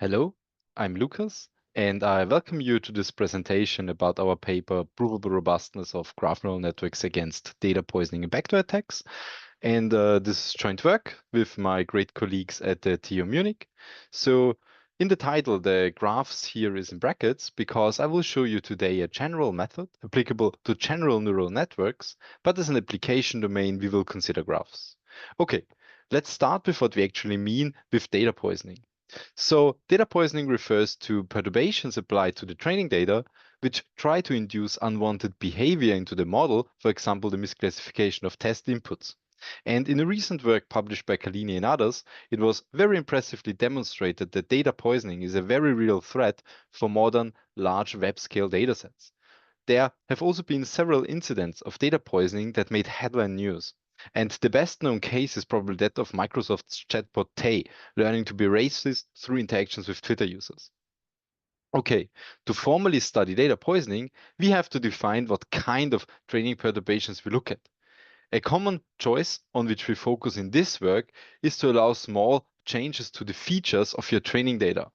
Hello, I'm Lucas, and I welcome you to this presentation about our paper, Provable Robustness of Graph Neural Networks Against Data Poisoning and Backdoor Attacks. And this is joint work with my great colleagues at the TU Munich. So in the title, the graphs here is in brackets because I will show you today a general method applicable to general neural networks, but as an application domain, we will consider graphs. Okay, let's start with what we actually mean with data poisoning. So data poisoning refers to perturbations applied to the training data, which try to induce unwanted behavior into the model, for example, the misclassification of test inputs. And in a recent work published by Kalini and others, it was very impressively demonstrated that data poisoning is a very real threat for modern large web-scale datasets. There have also been several incidents of data poisoning that made headline news. And the best known case is probably that of Microsoft's chatbot Tay learning to be racist through interactions with Twitter users. Okay, to formally study data poisoning, we have to define what kind of training perturbations we look at. A common choice on which we focus in this work is to allow small changes to the features of your training data.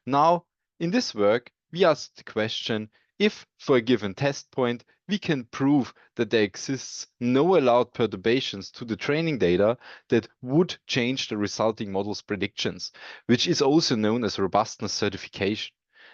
Now, in this work, we ask the question if, for a given test point, we can prove that there exists no allowed perturbations to the training data that would change the resulting model's predictions, which is also known as robustness certification.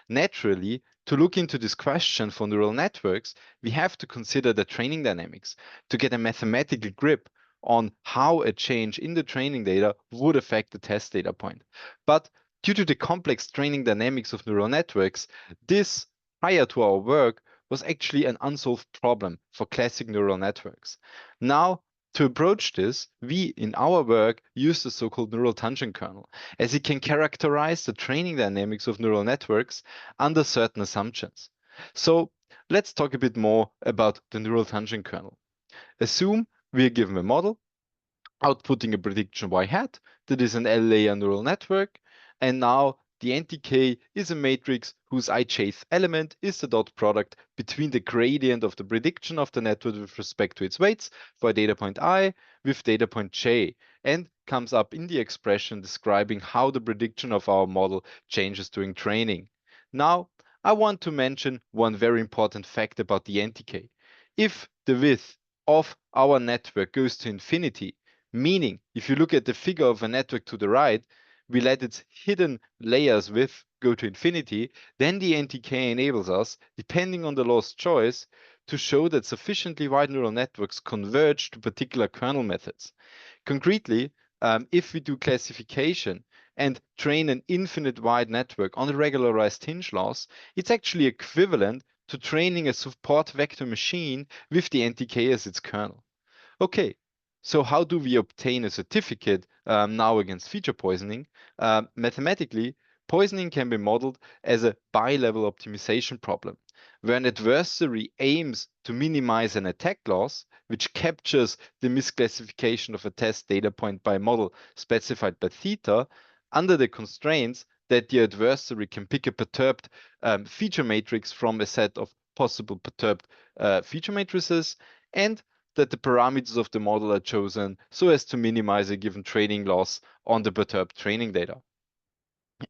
Naturally, to look into this question for neural networks, we have to consider the training dynamics to get a mathematical grip on how a change in the training data would affect the test data point. But due to the complex training dynamics of neural networks, this, prior to our work, was actually an unsolved problem for classic neural networks. Now, to approach this, we, in our work, use the so-called neural tangent kernel, as it can characterize the training dynamics of neural networks under certain assumptions. So let's talk a bit more about the neural tangent kernel. Assume we are given a model outputting a prediction y hat that is an L-layer neural network. And now the NTK is a matrix whose ijth element is the dot product between the gradient of the prediction of the network with respect to its weights for data point I with data point j, and comes up in the expression describing how the prediction of our model changes during training. Now, I want to mention one very important fact about the NTK. If the width of our network goes to infinity, meaning, if you look at the figure of a network to the right, we let its hidden layers width go to infinity, then the NTK enables us, depending on the law's choice, to show that sufficiently wide neural networks converge to particular kernel methods. Concretely, if we do classification and train an infinite wide network on a regularized hinge loss, it's actually equivalent to training a support vector machine with the NTK as its kernel. Okay, so how do we obtain a certificate now against feature poisoning? Mathematically, poisoning can be modeled as a bilevel optimization problem, where an adversary aims to minimize an attack loss, which captures the misclassification of a test data point by a model specified by theta, under the constraints that the adversary can pick a perturbed feature matrix from a set of possible perturbed feature matrices, and that the parameters of the model are chosen so as to minimize a given training loss on the perturbed training data.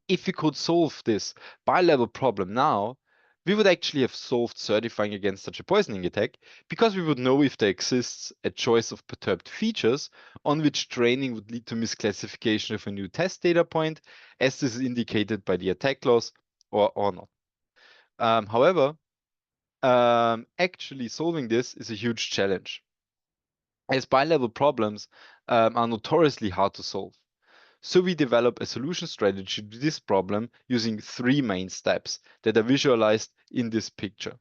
If we could solve this bilevel problem now, we would actually have solved certifying against such a poisoning attack, because we would know if there exists a choice of perturbed features on which training would lead to misclassification of a new test data point, as this is indicated by the attack loss, or not. However, actually solving this is a huge challenge, as bilevel problems are notoriously hard to solve. So we develop a solution strategy to this problem using three main steps that are visualized in this picture.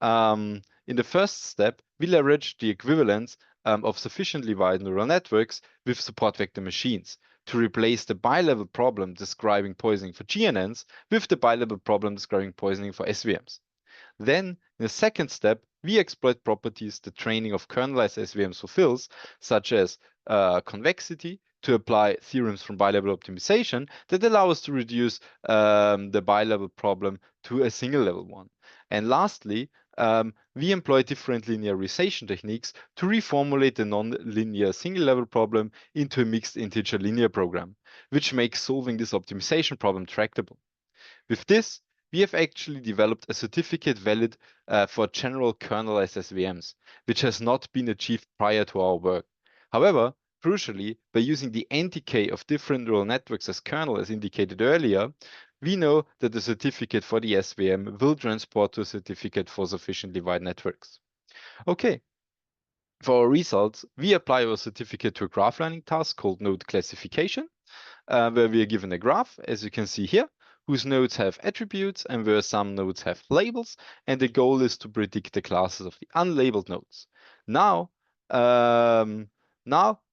In the first step, we leverage the equivalence of sufficiently wide neural networks with support vector machines to replace the bilevel problem describing poisoning for GNNs with the bilevel problem describing poisoning for SVMs. Then, in the second step, we exploit properties the training of kernelized SVMs fulfills, such as convexity, to apply theorems from bilevel optimization that allow us to reduce the bilevel problem to a single level one. And lastly, we employ different linearization techniques to reformulate the non-linear single level problem into a mixed integer linear program, which makes solving this optimization problem tractable. With this, we have actually developed a certificate valid for general kernel SSVMs, which has not been achieved prior to our work. However, crucially, by using the NTK of different neural networks as kernel, as indicated earlier, we know that the certificate for the SVM will transport to a certificate for sufficiently wide networks. Okay. For our results, we apply our certificate to a graph learning task called node classification, where we are given a graph, as you can see here, whose nodes have attributes and where some nodes have labels, and the goal is to predict the classes of the unlabeled nodes. Now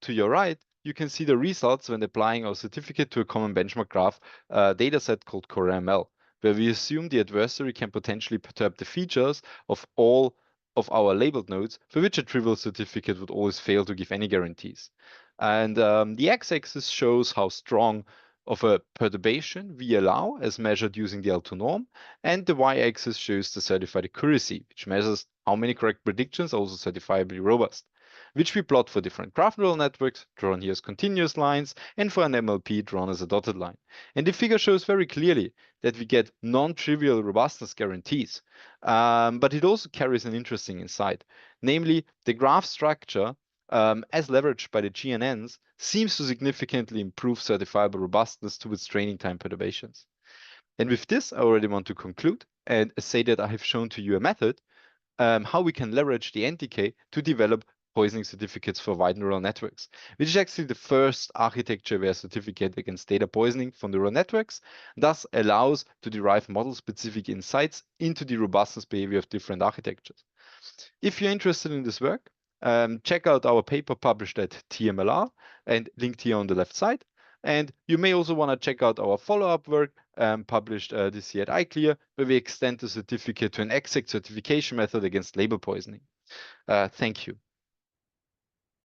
to your right, you can see the results when applying our certificate to a common benchmark graph dataset called CoreML, where we assume the adversary can potentially perturb the features of all of our labeled nodes, for which a trivial certificate would always fail to give any guarantees. And the x-axis shows how strong of a perturbation we allow as measured using the L2 norm, and the y-axis shows the certified accuracy, which measures how many correct predictions are also certifiably robust, which we plot for different graph neural networks, drawn here as continuous lines, and for an MLP drawn as a dotted line. And the figure shows very clearly that we get non-trivial robustness guarantees, but it also carries an interesting insight, namely the graph structure as leveraged by the GNNs, seems to significantly improve certifiable robustness towards training time perturbations. And with this, I already want to conclude and say that I have shown to you a method how we can leverage the NTK to develop poisoning certificates for wide neural networks, which is actually the first architecture-aware certificate against data poisoning for neural networks, thus allows to derive model-specific insights into the robustness behavior of different architectures. If you're interested in this work, check out our paper published at TMLR and linked here on the left side. And you may also want to check out our follow-up work published this year at iClear, where we extend the certificate to an exact certification method against label poisoning. Thank you.